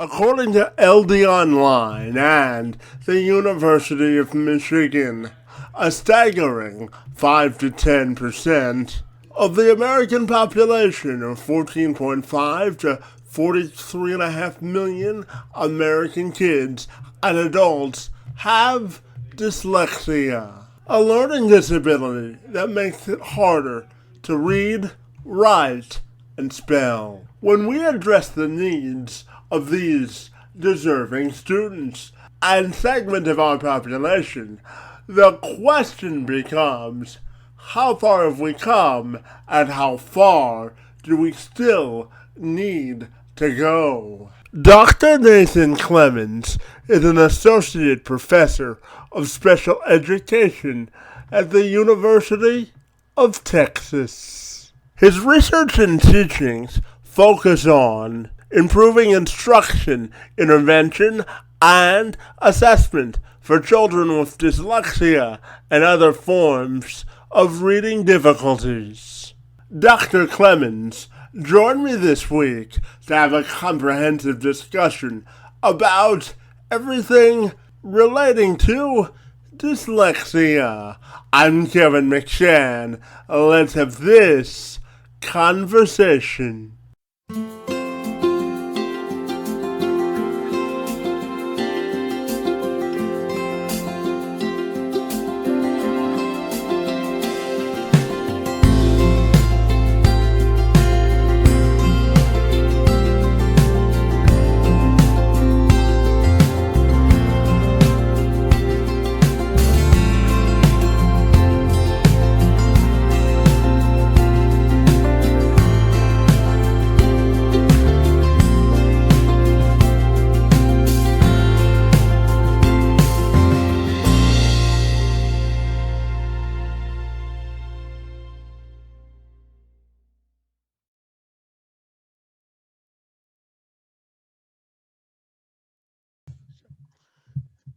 According to LD Online and the University of Michigan, a staggering 5 to 10% of the American population of 14.5 to 43.5 million American kids and adults have dyslexia, a learning disability that makes it harder to read, write, and spell. When we address the needs of these deserving students and segment of our population, the question becomes, how far have we come and how far do we still need to go? Dr. Nathan Clemens is an associate professor of special education at the University of Texas. His research and teachings focus on improving instruction, intervention, and assessment for children with dyslexia and other forms of reading difficulties. Dr. Clemens joined me this week to have a comprehensive discussion about everything relating to dyslexia. I'm Kevin McShann. Let's have this conversation.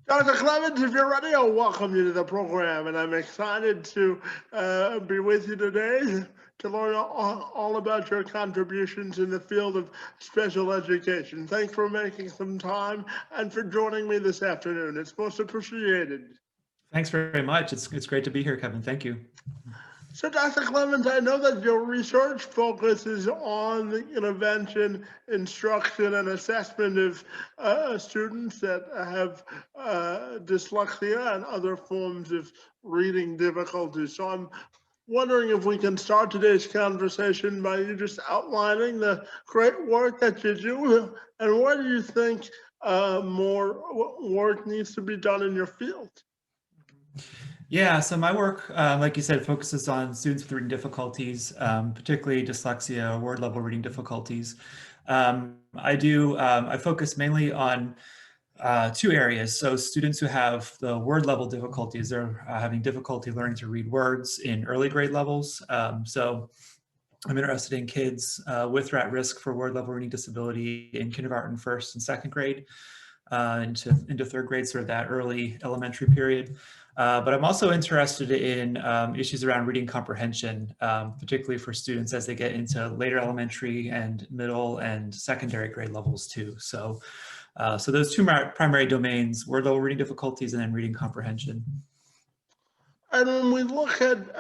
Dr. Clemens, if you're ready, I'll welcome you to the program, and I'm excited to be with you today to learn all about your contributions in the field of special education. Thanks for making some time and for joining me this afternoon. It's most appreciated. Thanks very much. It's great to be here, Kevin. Thank you. So, Dr. Clemens, I know that your research focuses on the intervention, instruction, and assessment of students that have dyslexia and other forms of reading difficulties. So I'm wondering if we can start today's conversation by you just outlining the great work that you do, and where do you think more work needs to be done in your field? Yeah, so my work, like you said, focuses on students with reading difficulties, particularly dyslexia, word level reading difficulties. I focus mainly on two areas. So students who have the word level difficulties, they're having difficulty learning to read words in early grade levels. So I'm interested in kids with or at risk for word level reading disability in kindergarten, first and second grade, into third grade, sort of that early elementary period. But I'm also interested in issues around reading comprehension, particularly for students as they get into later elementary and middle and secondary grade levels too. So those two primary domains, word level reading difficulties and then reading comprehension. And when we look at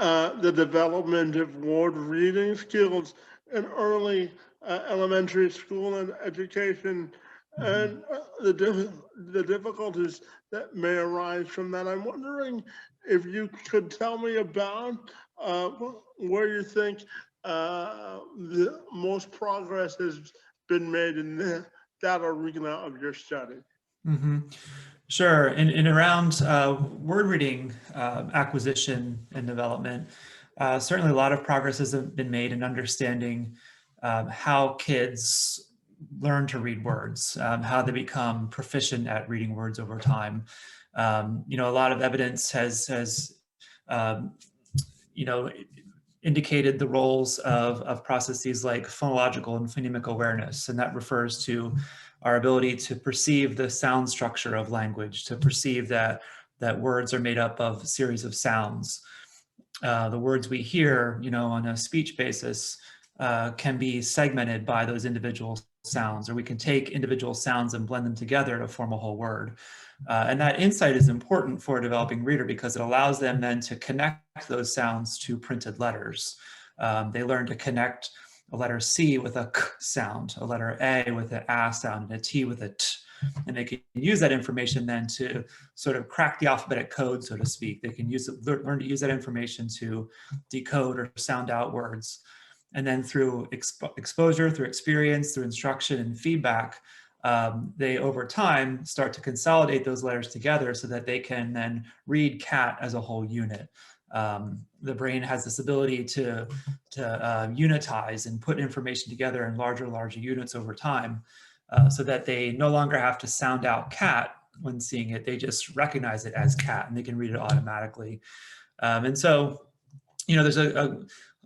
the development of word reading skills in early elementary school and education, and the difficulties that may arise from that, I'm wondering if you could tell me about where you think the most progress has been made in that arena of your study. Mm-hmm. Sure. In around word reading acquisition and development, certainly a lot of progress has been made in understanding how kids learn to read words, how they become proficient at reading words over time. A lot of evidence has indicated the roles of processes like phonological and phonemic awareness, and that refers to our ability to perceive the sound structure of language, to perceive that words are made up of a series of sounds. The words we hear, on a speech basis, can be segmented by those individual sounds, or we can take individual sounds and blend them together to form a whole word. And that insight is important for a developing reader because it allows them then to connect those sounds to printed letters. They learn to connect a letter C with a K sound, a letter A with an A sound, and a T with a T. And they can use that information then to sort of crack the alphabetic code, so to speak. They can learn to use that information to decode or sound out words. And then through exposure, through experience, through instruction and feedback, they over time start to consolidate those letters together so that they can then read cat as a whole unit. The brain has this ability to unitize and put information together in larger units over time, so that they no longer have to sound out cat when seeing it. They just recognize it as cat and they can read it automatically. And so, there's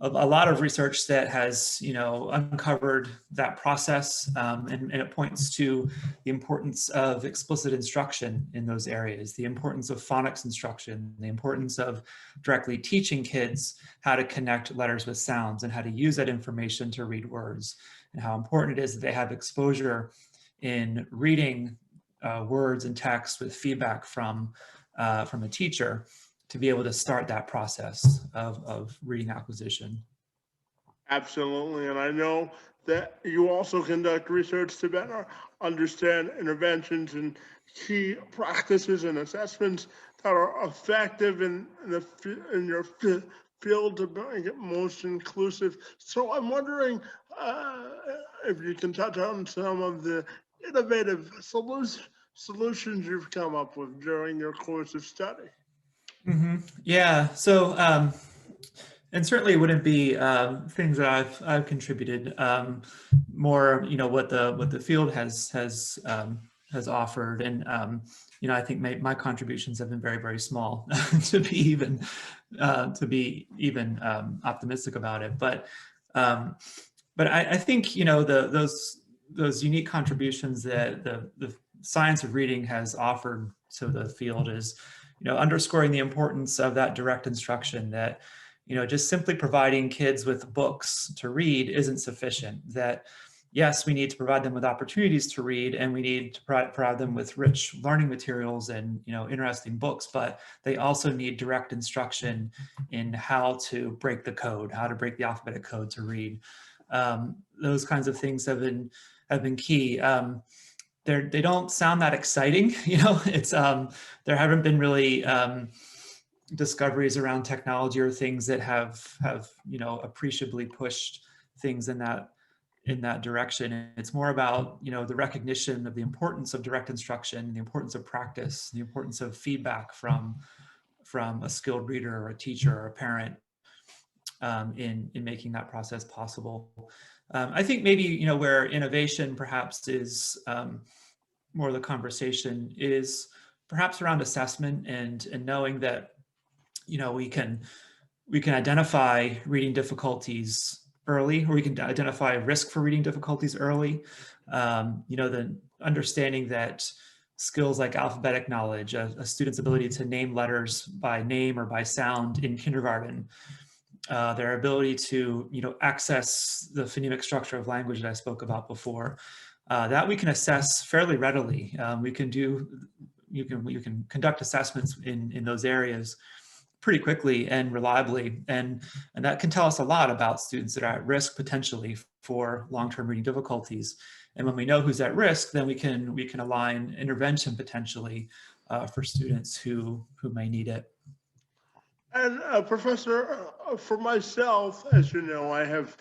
a lot of research that has, uncovered that process, and it points to the importance of explicit instruction in those areas, the importance of phonics instruction, the importance of directly teaching kids how to connect letters with sounds and how to use that information to read words, and how important it is that they have exposure in reading words and text with feedback from a teacher to be able to start that process of reading acquisition. Absolutely, and I know that you also conduct research to better understand interventions and key practices and assessments that are effective in your field to make it most inclusive. So I'm wondering if you can touch on some of the innovative solutions you've come up with during your course of study. Yeah, so and certainly it wouldn't be things that I've contributed. More, what the field has offered, and I think my contributions have been very, very small to be even optimistic about it. But I think those unique contributions that the science of reading has offered to the field is underscoring the importance of that direct instruction, that just simply providing kids with books to read isn't sufficient. That yes, we need to provide them with opportunities to read, and we need to provide them with rich learning materials and interesting books, but they also need direct instruction in how to break the code, how to break the alphabetic code to read. Those kinds of things have been key. They don't sound that exciting, it's there haven't been really discoveries around technology or things that have appreciably pushed things in that direction. It's more about the recognition of the importance of direct instruction, the importance of practice, the importance of feedback from a skilled reader or a teacher or a parent in making that process possible. I think maybe where innovation perhaps is more of the conversation is perhaps around assessment and knowing that we can identify reading difficulties early, or we can identify risk for reading difficulties early. The understanding that skills like alphabetic knowledge, a student's ability to name letters by name or by sound in kindergarten, their ability to access the phonemic structure of language that I spoke about before, that we can assess fairly readily. You can conduct assessments in those areas pretty quickly and reliably, and that can tell us a lot about students that are at risk potentially for long-term reading difficulties. And when we know who's at risk, then we can align intervention potentially for students who may need it. And Professor, for myself, as you know, I have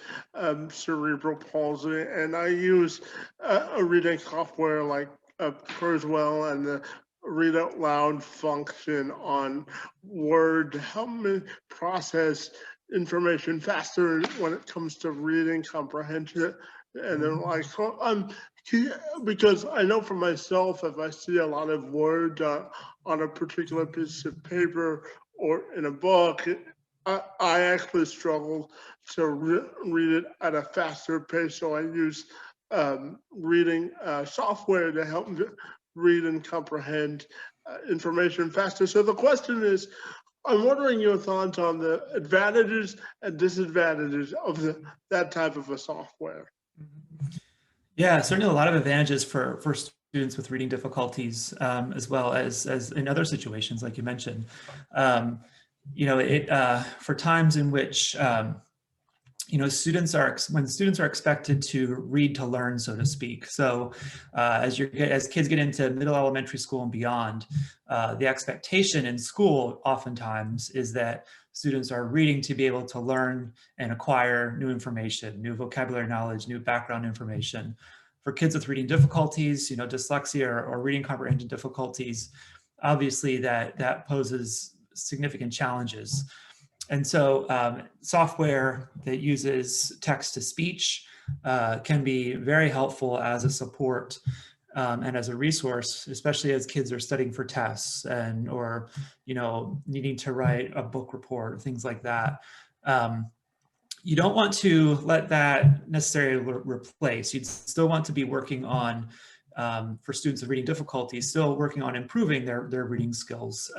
cerebral palsy, and I use a reading software like Kurzweil and the read out loud function on Word to help me process information faster when it comes to reading comprehension. And then because I know for myself, if I see a lot of words on a particular piece of paper or in a book, I actually struggle to read it at a faster pace. So I use reading software to help me read and comprehend information faster. So the question is, I'm wondering your thoughts on the advantages and disadvantages of that type of a software. Yeah, certainly a lot of advantages for students with reading difficulties, as well as in other situations, like you mentioned. Um, for times in which when students are expected to read to learn, so to speak. So as kids get into middle elementary school and beyond, the expectation in school oftentimes is that students are reading to be able to learn and acquire new information, new vocabulary knowledge, new background information. For kids with reading difficulties, dyslexia or reading comprehension difficulties, obviously that poses significant challenges. And so software that uses text to speech can be very helpful as a support and as a resource, especially as kids are studying for tests or needing to write a book report, things like that. You don't want to let that necessarily replace. You'd still want to be working on, for students with reading difficulties, still working on improving their reading skills,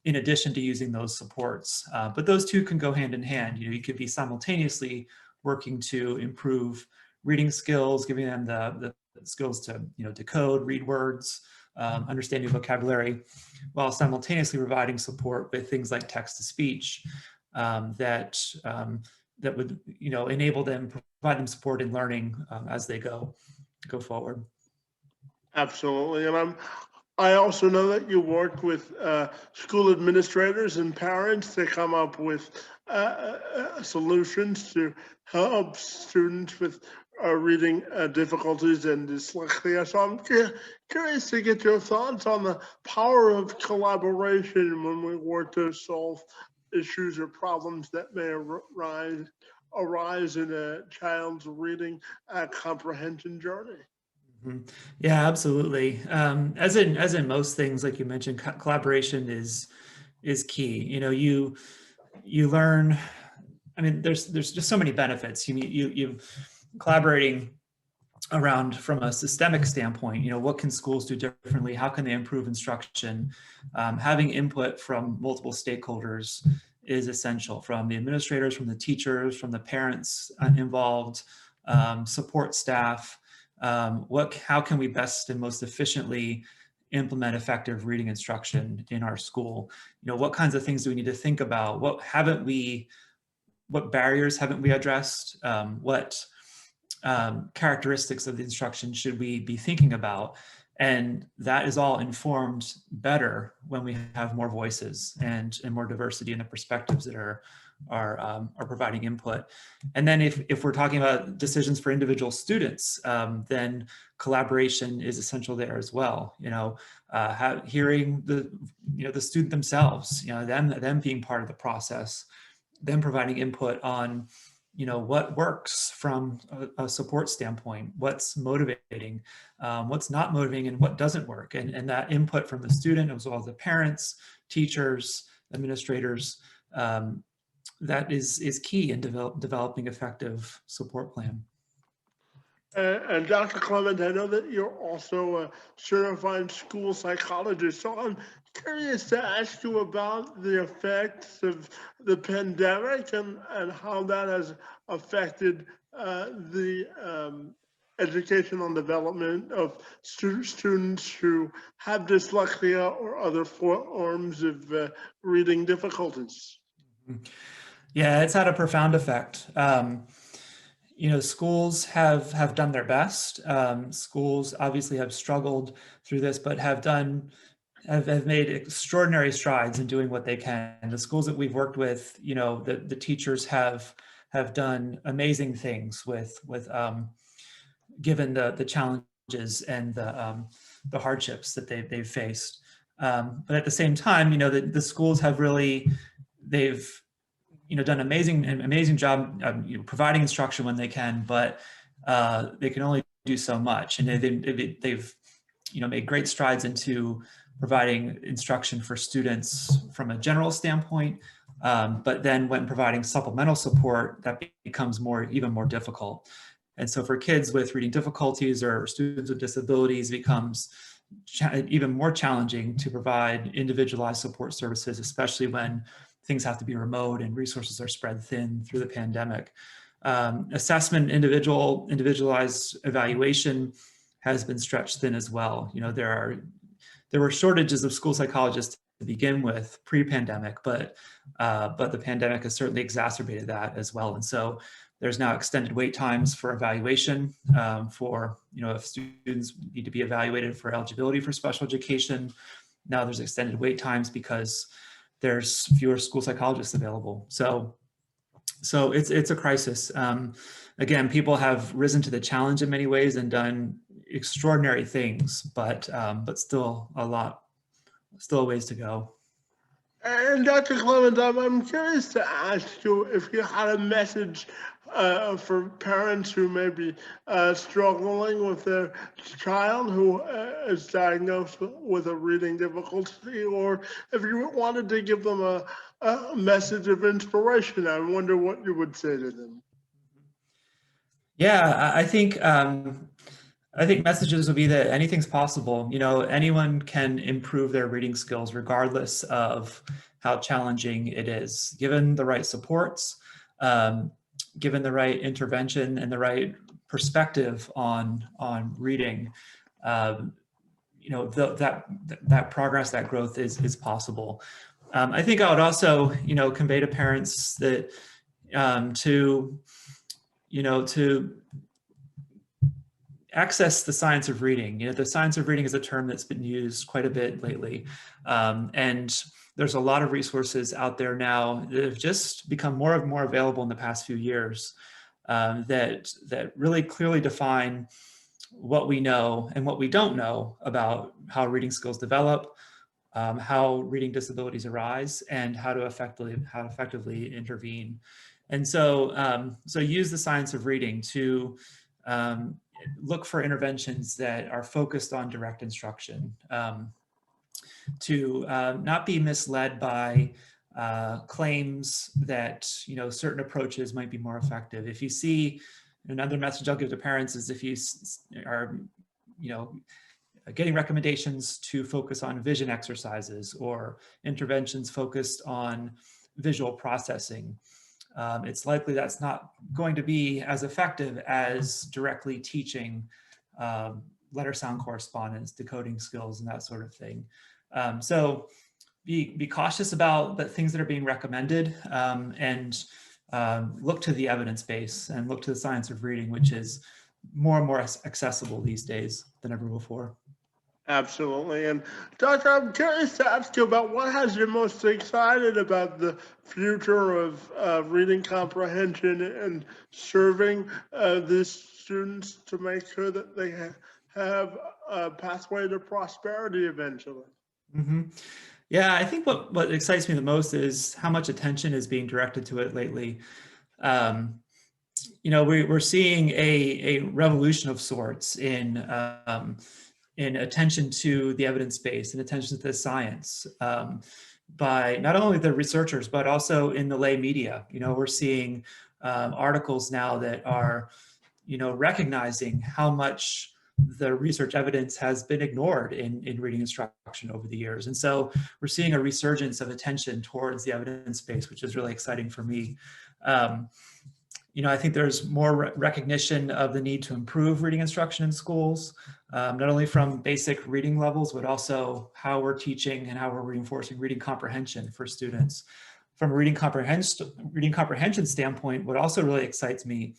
in addition to using those supports. But those two can go hand in hand. You could be simultaneously working to improve reading skills, giving them the skills to decode, read words, understand new vocabulary, while simultaneously providing support with things like text to speech that would enable them, provide them support in learning as they go forward. Absolutely. And I also know that you work with school administrators and parents to come up with solutions to help students with reading difficulties and dyslexia. So I'm curious to get your thoughts on the power of collaboration when we work to solve issues or problems that may arise in a child's reading comprehension journey. Yeah, absolutely. As in most things, like you mentioned, collaboration is key. You learn. I mean, there's just so many benefits. You collaborating around from a systemic standpoint. What can schools do differently? How can they improve instruction? Having input from multiple stakeholders is essential, from the administrators, from the teachers, from the parents involved, support staff. How can we best and most efficiently implement effective reading instruction in our school? What kinds of things do we need to think about? What barriers haven't we addressed? What characteristics of the instruction should we be thinking about? And that is all informed better when we have more voices and more diversity in the perspectives that are providing input. And then if we're talking about decisions for individual students, then collaboration is essential there as well. Hearing the student themselves, them being part of the process, them providing input on what works from a support standpoint, what's motivating, what's not motivating, and what doesn't work. And that input from the student, as well as the parents, teachers, administrators, that is key in developing effective support plan. And Dr. Clemens, I know that you're also a certified school psychologist, so I'm curious to ask you about the effects of the pandemic and how that has affected the educational development of students who have dyslexia or other forms of reading difficulties. Yeah, it's had a profound effect. Schools have done their best. Schools obviously have struggled through this, but have made extraordinary strides in doing what they can. The schools that we've worked with, the teachers have done amazing things with given the challenges and the hardships that they've faced. But at the same time, the schools have they've done amazing job providing instruction when they can, but they can only do so much. And they've made great strides into providing instruction for students from a general standpoint, but then when providing supplemental support, that becomes even more difficult. And so for kids with reading difficulties or students with disabilities, it becomes even more challenging to provide individualized support services, especially when things have to be remote and resources are spread thin through the pandemic. Assessment, individualized evaluation has been stretched thin as well. There were shortages of school psychologists to begin with pre-pandemic, but the pandemic has certainly exacerbated that as well. And so there's now extended wait times for evaluation for, if students need to be evaluated for eligibility for special education. Now there's extended wait times because there's fewer school psychologists available. So it's a crisis. Again, people have risen to the challenge in many ways and done extraordinary things, but still a ways to go. And Dr. Clemens, I'm curious to ask you if you had a message for parents who may be struggling with their child who is diagnosed with a reading difficulty, or if you wanted to give them a message of inspiration. I wonder what you would say to them. Yeah, I think messages would be that anything's possible. Anyone can improve their reading skills regardless of how challenging it is. Given the right supports, given the right intervention and the right perspective on reading, that progress, that growth is possible. I think I would also, convey to parents that to access the science of reading. The science of reading is a term that's been used quite a bit lately. And there's a lot of resources out there now that have just become more and more available in the past few years that really clearly define what we know and what we don't know about how reading skills develop, how reading disabilities arise, and how to effectively intervene. And so use the science of reading to look for interventions that are focused on direct instruction, to not be misled by claims that certain approaches might be more effective. If you see, another message I'll give to parents is if you are getting recommendations to focus on vision exercises or interventions focused on visual processing, it's likely that's not going to be as effective as directly teaching letter sound correspondence, decoding skills, and that sort of thing. So be cautious about the things that are being recommended, and look to the evidence base and look to the science of reading, which is more and more accessible these days than ever before. Absolutely. And Doctor, I'm curious to ask you about what has you most excited about the future of reading comprehension and serving these students to make sure that they have a pathway to prosperity eventually. Mm-hmm. Yeah, I think what excites me the most is how much attention is being directed to it lately. We're seeing a revolution of sorts in attention to the evidence base and attention to the science by not only the researchers, but also in the lay media. We're seeing articles now that are, recognizing how much the research evidence has been ignored in reading instruction over the years. And so we're seeing a resurgence of attention towards the evidence base, which is really exciting for me. I think there's more recognition of the need to improve reading instruction in schools, not only from basic reading levels, but also how we're teaching and how we're reinforcing reading comprehension for students. From a reading comprehension standpoint, what also really excites me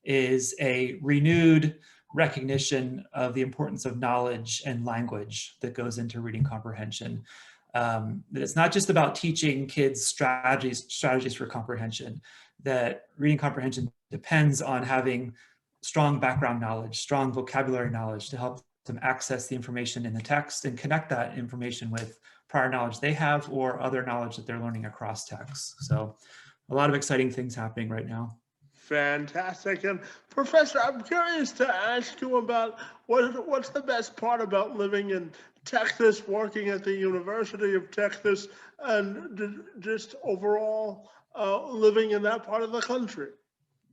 is a renewed recognition of the importance of knowledge and language that goes into reading comprehension. That it's not just about teaching kids strategies for comprehension, that reading comprehension depends on having strong background knowledge, strong vocabulary knowledge to help them access the information in the text and connect that information with prior knowledge they have or other knowledge that they're learning across texts. So a lot of exciting things happening right now. Fantastic. And Professor, I'm curious to ask you about what's the best part about living in Texas, working at the University of Texas, and just overall living in that part of the country?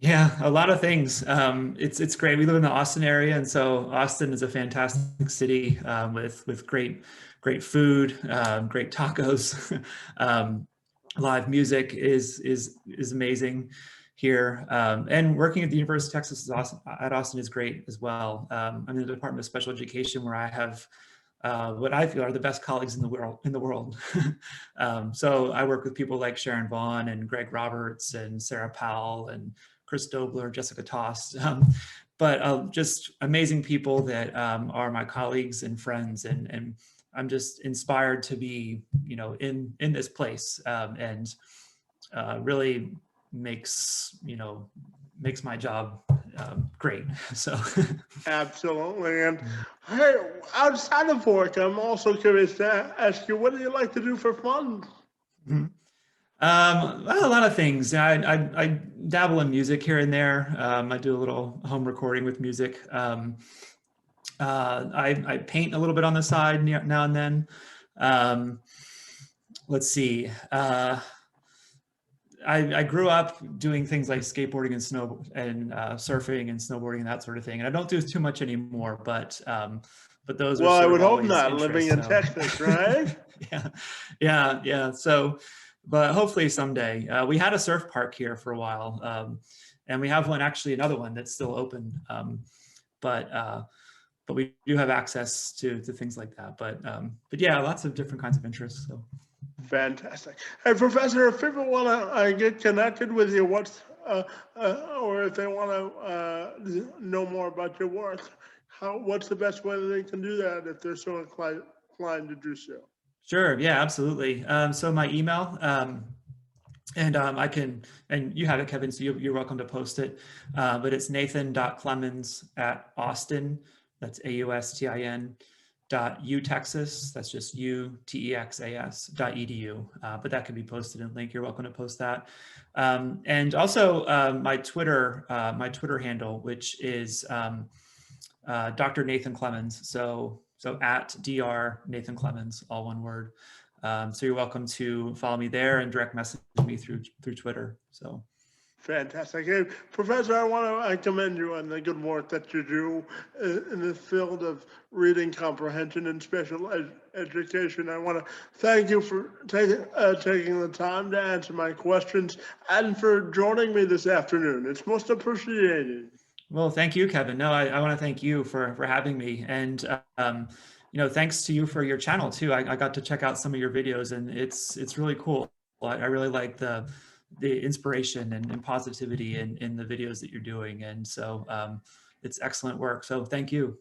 Yeah, a lot of things. It's great. We live in the Austin area, and so Austin is a fantastic city with great food, great tacos. Live music is amazing here. And working at the University of Texas at Austin is great as well. I'm in the Department of Special Education, where I have what I feel are the best colleagues in the world. So I work with people like Sharon Vaughn and Greg Roberts and Sarah Powell and Chris Dobler, Jessica Tost, but just amazing people that are my colleagues and friends, and I'm just inspired to be, in this place, and really makes my job great. So Absolutely. And hey, outside of work, I'm also curious to ask you, what do you like to do for fun? Well, a lot of things. I dabble in music here and there. I do a little home recording with music. I paint a little bit on the side now and then. Let's see. I grew up doing things like skateboarding and surfing and snowboarding and that sort of thing. And I don't do too much anymore, but those are Well, I sort would of hope always not, living in interests, so. Texas, right? Yeah. So, but hopefully someday. We had a surf park here for a while, and we have another one that's still open. But we do have access to things like that. But yeah, lots of different kinds of interests. So. Fantastic. Hey, Professor, if people want to get connected with you, or if they want to know more about your work, what's the best way that they can do that if they're so inclined to do so? Sure. Yeah, absolutely. So my email, and I can, and you have it, Kevin, so you're welcome to post it. But it's nathan.clemens@Austin, that's AUSTIN, .utexas, that's just UTEXAS.edu. But that can be posted in link. You're welcome to post that. And also my Twitter handle, which is Dr. Nathan Clemens. So at Dr. Nathan Clemens, all one word. So you're welcome to follow me there and direct message me through Twitter. So. Fantastic. Hey, Professor, I want to commend you on the good work that you do in the field of reading comprehension and special education. I want to thank you for taking the time to answer my questions and for joining me this afternoon. It's most appreciated. Well, thank you, Kevin. No, I want to thank you for having me. And, thanks to you for your channel too. I got to check out some of your videos, and it's really cool. I really like the inspiration and positivity in the videos that you're doing. And so it's excellent work. So thank you.